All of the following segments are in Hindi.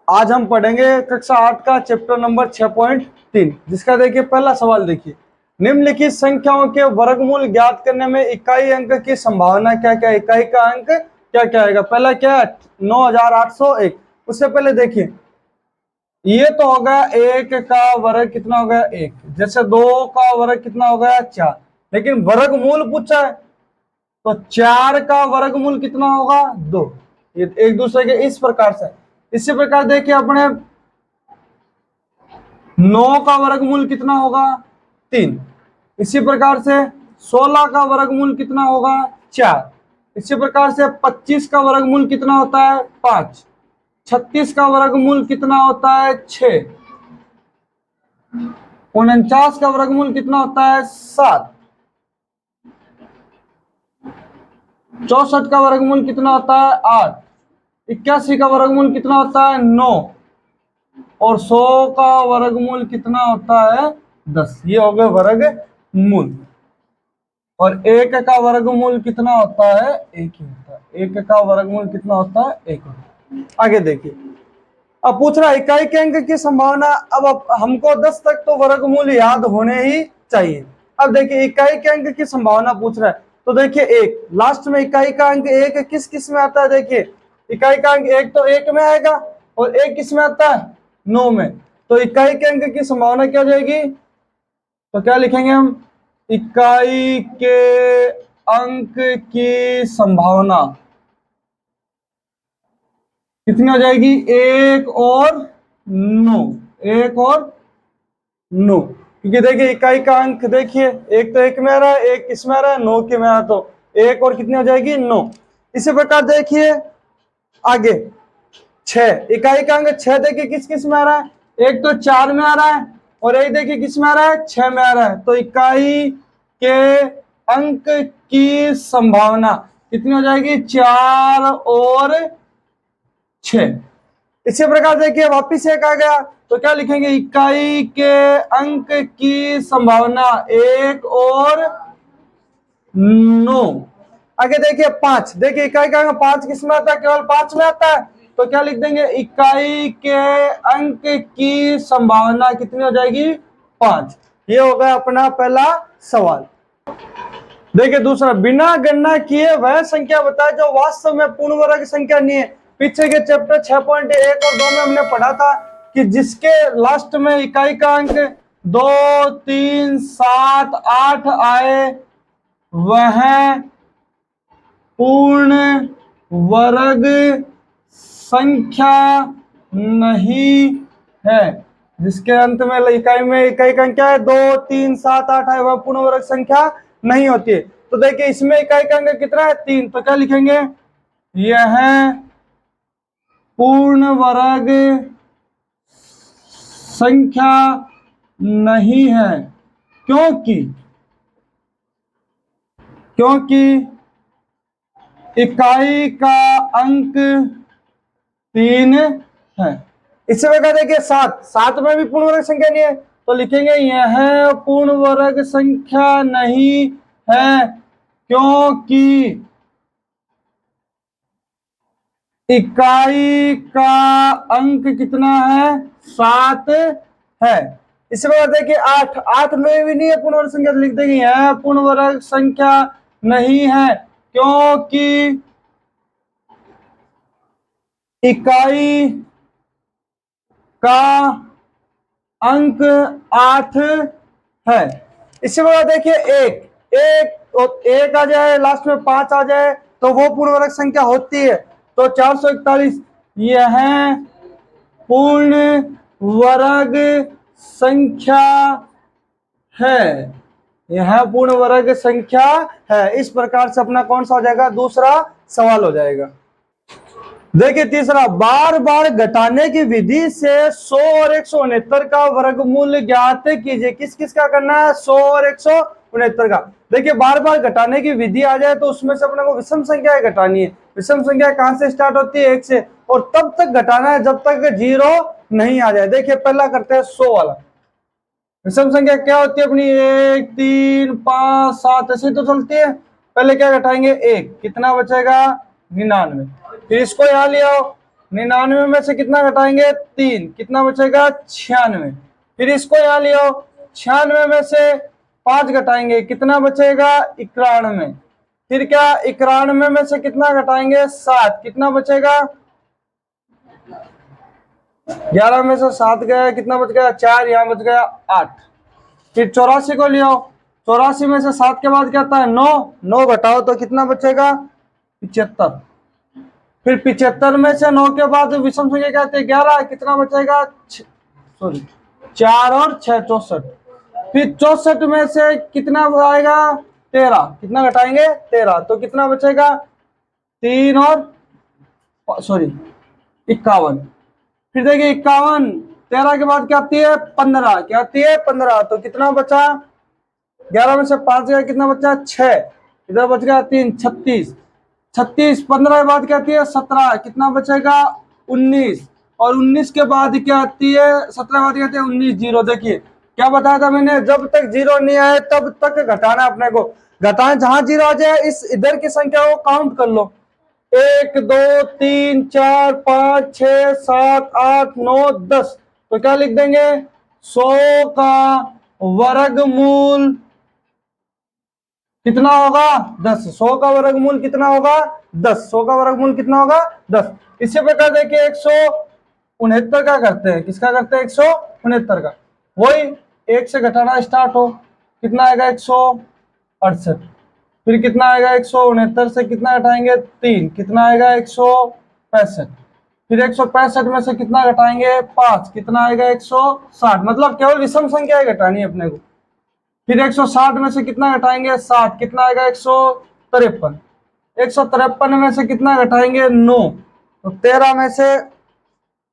आज हम पढ़ेंगे कक्षा 8 का चैप्टर नंबर 6.3, जिसका देखिए पहला सवाल देखिए, निम्नलिखित संख्याओं के वर्गमूल ज्ञात करने में इकाई अंक की संभावना क्या क्या, इकाई का अंक क्या क्या आएगा। पहला क्या है 9801। उससे पहले देखिए ये तो हो गया एक का वर्ग कितना हो गया एक, जैसे दो का वर्ग कितना हो गया चार, लेकिन वर्गमूल पूछा है तो चार का वर्गमूल कितना होगा दो। ये एक दूसरे के इस प्रकार से। इसी प्रकार देखिए अपने 9 का वर्गमूल कितना होगा 3। इसी प्रकार से 16 का वर्गमूल कितना होगा 4। इसी प्रकार से 25 का वर्गमूल कितना होता है 5। 36 का वर्गमूल कितना होता है 6। 49 का वर्गमूल कितना होता है 7। 64 का वर्गमूल कितना होता है 8। 81 का वर्गमूल कितना होता है 9 और 100 का वर्गमूल कितना होता है 10। ये हो गए वर्गमूल। और एक का वर्गमूल कितना होता है एक ही होता है। एक का वर्गमूल कितना होता है एक होता है। आगे देखिए अब पूछ रहा है इकाई के अंक की संभावना। अब हमको 10 तक तो वर्गमूल याद होने ही चाहिए। अब देखिए इकाई के अंक की संभावना पूछ रहा है तो देखिए एक लास्ट में इकाई का अंक एक किस किस में आता है। देखिए इकाई का अंक एक तो एक में आएगा और एक किस में आता है 9 में। तो इकाई के अंक की संभावना क्या हो जाएगी, तो क्या लिखेंगे हम, इकाई के अंक की संभावना कितनी हो जाएगी 1 और 9। 1 और 9, क्योंकि देखिए इकाई का अंक देखिए एक तो एक में आ रहा है, एक किस में आ रहा है 9 के में आ रहा है, तो 1 और कितनी हो जाएगी 9। इसी प्रकार देखिए आगे 6, इकाई का अंक 6 देखिए किस किस में आ रहा है, एक तो 4 में आ रहा है और एक देखिए किस में आ रहा है 6 में आ रहा है। तो इकाई के अंक की संभावना कितनी हो जाएगी 4 और 6। इसी प्रकार देखिए वापिस एक आ गया तो क्या लिखेंगे, इकाई के अंक की संभावना 1 और 9। आगे देखिए 5, देखिए इकाई का अंक 5 किस में आता है, केवल 5 में आता है, तो क्या लिख देंगे, इकाई के अंक की संभावना कितनी हो जाएगी 5। ये हो गया अपना पहला सवाल। देखिए दूसरा, बिना गणना किए वह संख्या बताए जो वास्तव में पूर्ण वर्ग संख्या नहीं है। पीछे के चैप्टर 6.1 और 2 में हमने पढ़ा था कि जिसके लास्ट में इकाई का अंक 2, 3, 7, 8 आए वह पूर्ण वर्ग संख्या नहीं है। जिसके अंत में इकाई का अंक क्या है 2, 3, 7, 8 है, वह पूर्ण वर्ग संख्या नहीं होती है। तो देखिए इसमें इकाई का अंक कितना है 3, तो क्या लिखेंगे, यह पूर्ण वर्ग संख्या नहीं है क्योंकि इकाई का अंक 3 है। इससे वजह देखिए 7 में भी पूर्ण वर्ग संख्या नहीं है, तो लिखेंगे यह पूर्ण वर्ग संख्या नहीं है क्योंकि इकाई का अंक कितना है 7 है। इसके बाद देखिए 8 में भी नहीं है पूर्ण वर्ग संख्या, तो लिख देंगे यह पूर्ण वर्ग संख्या नहीं है क्योंकि इकाई का अंक 8 है। इसके बाद देखिए एक आ जाए लास्ट में 5 आ जाए तो वो पूर्ण वर्ग संख्या होती है। तो 441 यह पूर्ण वर्ग संख्या है, यह पूर्ण वर्ग संख्या है। इस प्रकार से अपना कौन सा हो जाएगा, दूसरा सवाल हो जाएगा। देखिए तीसरा, बार बार घटाने की विधि से 100 और 169 का वर्गमूल ज्ञात कीजिए। किस किस का करना है 100 और 169 का। देखिए बार बार घटाने की विधि आ जाए तो उसमें से अपने को विषम संख्या घटानी है। विषम संख्या कहां से स्टार्ट होती है 1 से, और तब तक घटाना है जब तक 0 नहीं आ जाए। देखिए पहला करते हैं 100 वाला। विषम संख्या क्या होती है अपनी 1, 3, 5, 7 ऐसे तो चलती है। पहले क्या घटाएंगे 1, कितना बचेगा 99। फिर इसको यहाँ ले आओ 99 में से कितना घटाएंगे 3, कितना बचेगा 96। फिर इसको यहाँ ले आओ, 96 में से 5 घटाएंगे, कितना बचेगा 91। फिर क्या 91 में से कितना घटाएंगे 7, कितना बचेगा 11 में से 7 गया, कितना बच गया 4, यहाँ बच गया 8। फिर 84 को ले आओ, 84 में से 7 के बाद क्या आता है 9, 9 घटाओ तो कितना बचेगा 75। फिर 75 में से 9 के बाद विषम संख्या क्या आती है 11, कितना बचेगा 4 और 6 64। फिर 64 में से कितना आएगा 13, कितना घटाएंगे 13 तो कितना बचेगा 3 और 51। फिर देखिए 51, 13 के बाद क्या आती है 15, क्या आती है 15 तो कितना बचा 11 में से 5 गया, कितना बचा 6, इधर बच गया 3, 36। 36 15 के बाद क्या आती है 17, कितना बचेगा 19। और 19 के बाद क्या आती है 17 के बाद क्या आती है 19 जीरो। देखिए क्या बताया था मैंने, जब तक जीरो नहीं आए तब तक घटाना अपने को, घटाना जहां जीरो आ जाए इस इधर की संख्या को काउंट कर लो, 1 2 3 4 5 6 7 8 9 10, तो क्या लिख देंगे 100 का वर्गमूल कितना होगा 10। 100 का वर्गमूल कितना होगा 10, 100 का वर्गमूल कितना होगा 10। इसी प्रकार देखिए 169 का करते हैं, किसका करते हैं 169 का, वही 1 से घटाना स्टार्ट हो, कितना आएगा 168। फिर कितना आएगा 169 से कितना घटाएंगे 3, कितना आएगा 165। फिर 165 में से कितना घटाएंगे 5, कितना आएगा 160। मतलब केवल विषम संख्या घटानी है अपने को। फिर 160 में से कितना घटाएंगे 7, कितना आएगा 153। 153 में से कितना घटाएंगे 9, तो 13 में से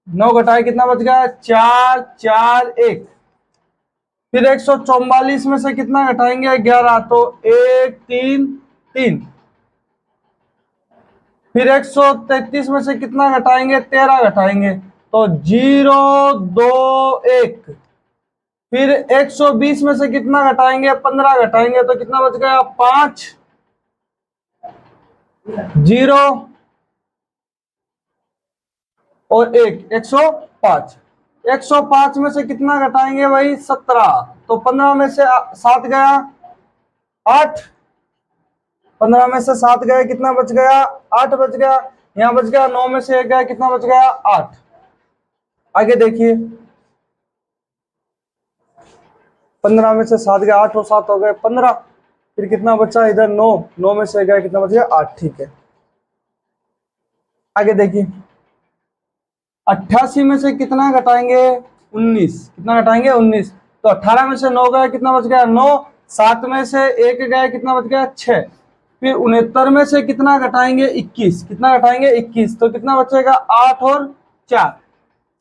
9 घटाए कितना बच गया 4 4 1। फिर 144 में से कितना घटाएंगे 11, तो 1 3 3। फिर 133 में से कितना घटाएंगे 13 घटाएंगे, तो 0 2 1। फिर 120 में से कितना घटाएंगे 15 घटाएंगे, तो कितना बच गया 5 0 और 1, 105। 105 में से कितना घटाएंगे भाई 17, तो 15 में से 7 गया 8, 15 में से 7 गए, कितना बच गया 8 बच गया, यहाँ बच गया 9 में से 1 गया, कितना बच गया 8। आगे देखिए 15 में से 7 गया, 8 और 7 हो गए 15। फिर कितना बचा इधर 9, 9 में से गया, कितना बच गया 8। ठीक है, आगे देखिए 88 में से कितना घटाएंगे 19, कितना घटाएंगे 19, तो 18 में से 9 गया, कितना बच गया 9। 7 में से 1 गया, कितना बच गया 6। फिर 69 में से कितना घटाएंगे 21, कितना घटाएंगे 21, तो कितना बचेगा 8 और 4।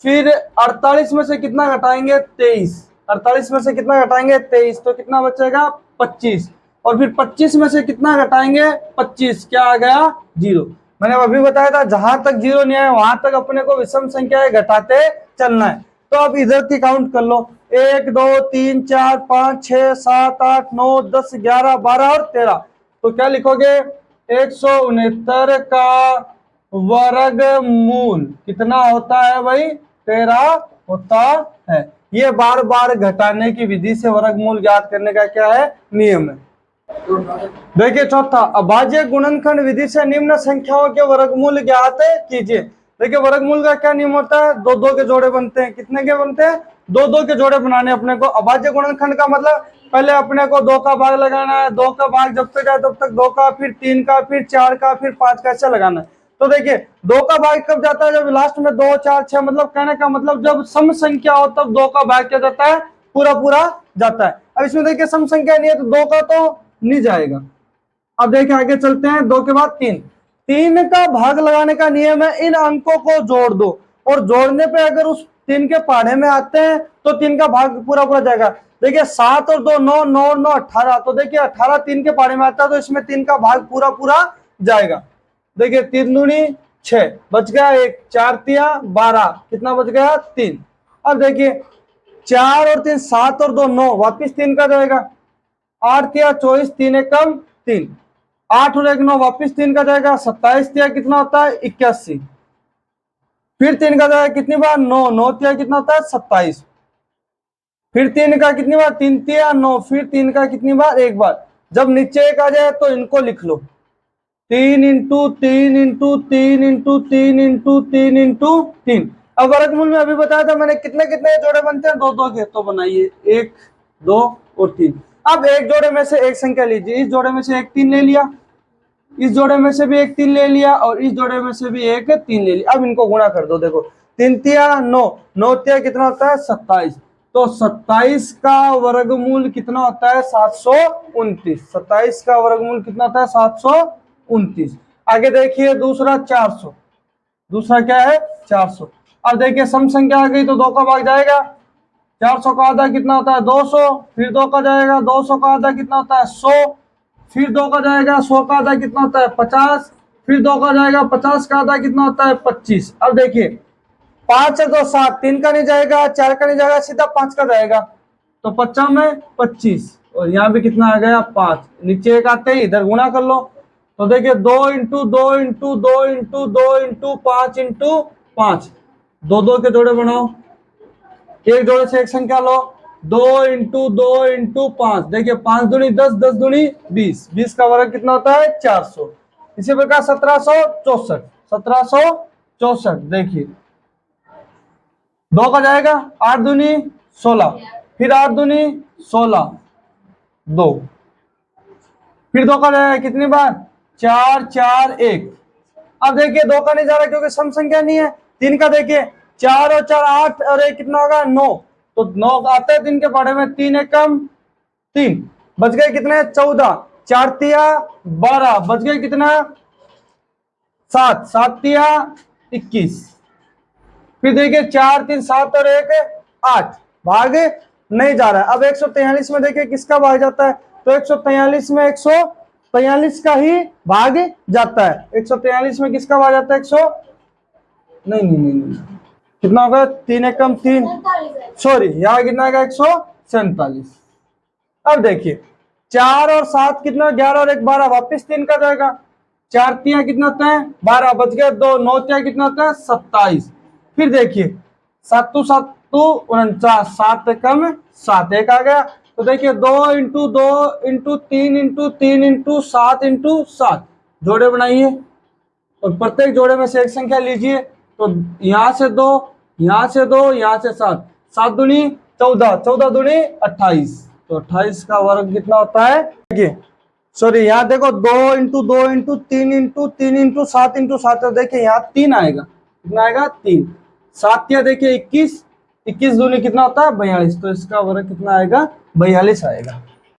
फिर 48 में से कितना घटाएंगे 23, 48 में से कितना घटाएंगे 23, तो कितना बचेगा 25। और फिर 25 में से कितना घटाएंगे 25, क्या आ गया 0। मैंने अभी बताया था जहां तक 0 नहीं आया वहां तक अपने को विषम संख्याएं घटाते चलना है। तो अब इधर की काउंट कर लो, 1 2 3 4 5 6 7 8 9 10 11 12 और 13। तो क्या लिखोगे 169 का वर्गमूल कितना होता है भाई 13 होता है। ये बार बार घटाने की विधि से वर्गमूल ज्ञात करने का क्या है नियम है। देखिए चौथा, अभाज्य गुणनखंड विधि से निम्न संख्याओं के वर्गमूल ज्ञात कीजिए। देखिए वर्गमूल का क्या नियम होता है, दो दो के जोड़े बनते हैं, कितने के बनते हैं दो दो के जोड़े बनाने अपने को। अभाज्य गुणनखंड का मतलब पहले अपने को 2 का भाग लगाना है, 2 का भाग जब तक आए तब तक 2 का, फिर 3 का, फिर 4 का, फिर 5 का, ऐसा लगाना है। तो देखिए 2 का भाग कब जाता है जब लास्ट में 2 4 6, मतलब कहने का मतलब जब सम संख्या हो तब 2 का भाग क्या जाता है पूरा पूरा जाता है। अब इसमें देखिए सम संख्या नहीं है तो 2 का तो नहीं जाएगा। अब देखिए आगे चलते हैं, 2 के बाद 3, 3 का भाग लगाने का नियम है इन अंकों को जोड़ दो, और जोड़ने पे अगर उस 3 के पहाड़े में आते हैं तो 3 का भाग पूरा पूरा जाएगा। देखिए 7 और 2 9, 9 और 9 18, तो देखिए 18 3 के पहाड़े में आता है तो इसमें 3 का भाग पूरा पूरा जाएगा। देखिए 3 दूनी 6, बच गया 1, 4 तिया 12, कितना बच गया 3। अब देखिए 4 और 3 7 और 2 9, वापिस 3 का जाएगा, 8 तिया 24, 3 एकम 3, 8 और 1 9, वापिस 3 का जाएगा, 27 तिया कितना होता है 81। फिर 3 का जाएगा कितनी बार 9, 9 तिया कितना होता है 27। फिर 3 का कितनी बार 3 तिया 9, फिर 3 का कितनी बार एक बार। जब नीचे एक आ जाए तो इनको लिख लो 3 into 3 into 3 into 3 into 3 into 3। अब वर्गमूल में अभी बताया था मैंने कितने कितने जोड़े बनते हैं, दो दो के, तो बनाइए 1 2 और 3। अब एक जोड़े में से एक संख्या लीजिए, इस जोड़े में से एक 3 ले लिया, इस जोड़े में से भी एक 3 ले लिया और इस जोड़े में से भी एक 3 ले लिया। अब इनको गुणा कर दो, देखो 3 तिया 9, 9 तिया कितना होता है 27। तो 27 का वर्गमूल कितना होता है 729। 27 का वर्गमूल कितना होता है 729। आगे देखिए दूसरा 400, दूसरा क्या है 400। अब देखिए सम संख्या आ गई तो 2 का भाग जाएगा, 400 का आधा कितना होता है 200, फिर 2 का जाएगा 200 का आधा कितना होता है 100, फिर 2 का जाएगा 100 का आधा कितना होता है 50, फिर 2 का जाएगा 50 का आधा कितना होता है 25। अब देखिए 5 है तो 7, 3 का नहीं जाएगा 4 का नहीं जाएगा सीधा 5 का जाएगा, तो 5 में 25 और यहाँ भी कितना आ गया 5। नीचे एक आते ही इधर गुणा कर लो, तो देखिए 2 into 2 into 2 into 2 into 5 into 5, दो दो के जोड़े बनाओ, एक जोड़े से एक संख्या लो, 2 इंटू 2 इंटू 5, देखिए 5 दूनी 10, 10 दूनी 20, 20 का वर्ग कितना होता है 400। इसी प्रकार 1764, 1764 देखिए 2 का जाएगा 8 दूनी 16, फिर 8 दूनी 16 2, फिर 2 का जाएगा कितनी बार 4 4 1। अब देखिए 2 का नहीं जा रहा क्योंकि सम संख्या नहीं है। 3 का देखिए 4 और 4 8 और 1 कितना होगा 9, तो 9 आते हैं 3 के पढ़े में, 3 एक कम 3, बच गए कितने 14, 4 तिया 12, बच गए कितना 7, 7 तिया 21। फिर देखिए 4 3 7 और 1 8, भाग नहीं जा रहा है। अब 143 में देखिए किसका भाग जाता है, तो 143 में 143 का ही भाग जाता है। 143 में किसका भाग जाता है 100 नहीं, कितना होगा 3 एकम 3, सॉरी यहाँ कितना आएगा 147। अब देखिए 4 और 7 कितना 11 और 1 12, वापिस 3 का जाएगा, 4 तिया कितना होता है 12, बच गए 2, 9 तिया कितना होता है 27। फिर देखिए 7 7 49, 7 एकम 7, एक आ गया, तो देखिए 2 into 2 into 3 into 3 into 7 into 7, जोड़े बनाइए और प्रत्येक जोड़े में से एक संख्या लीजिए, तो यहाँ से 2, यहाँ से 2, यहाँ से 7, 7 दूनी 14, 14 दूनी 28, तो 28 का वर्ग कितना होता है, देखिए सॉरी यहाँ देखो 2 into 2 into 3 into 3 into 7 into 7, तो देखिए यहाँ 3 आएगा, कितना आएगा 3, 7 या देखिए 21, 21 दूनी कितना होता है 42, तो इसका वर्ग कितना आएगा 42 आएगा।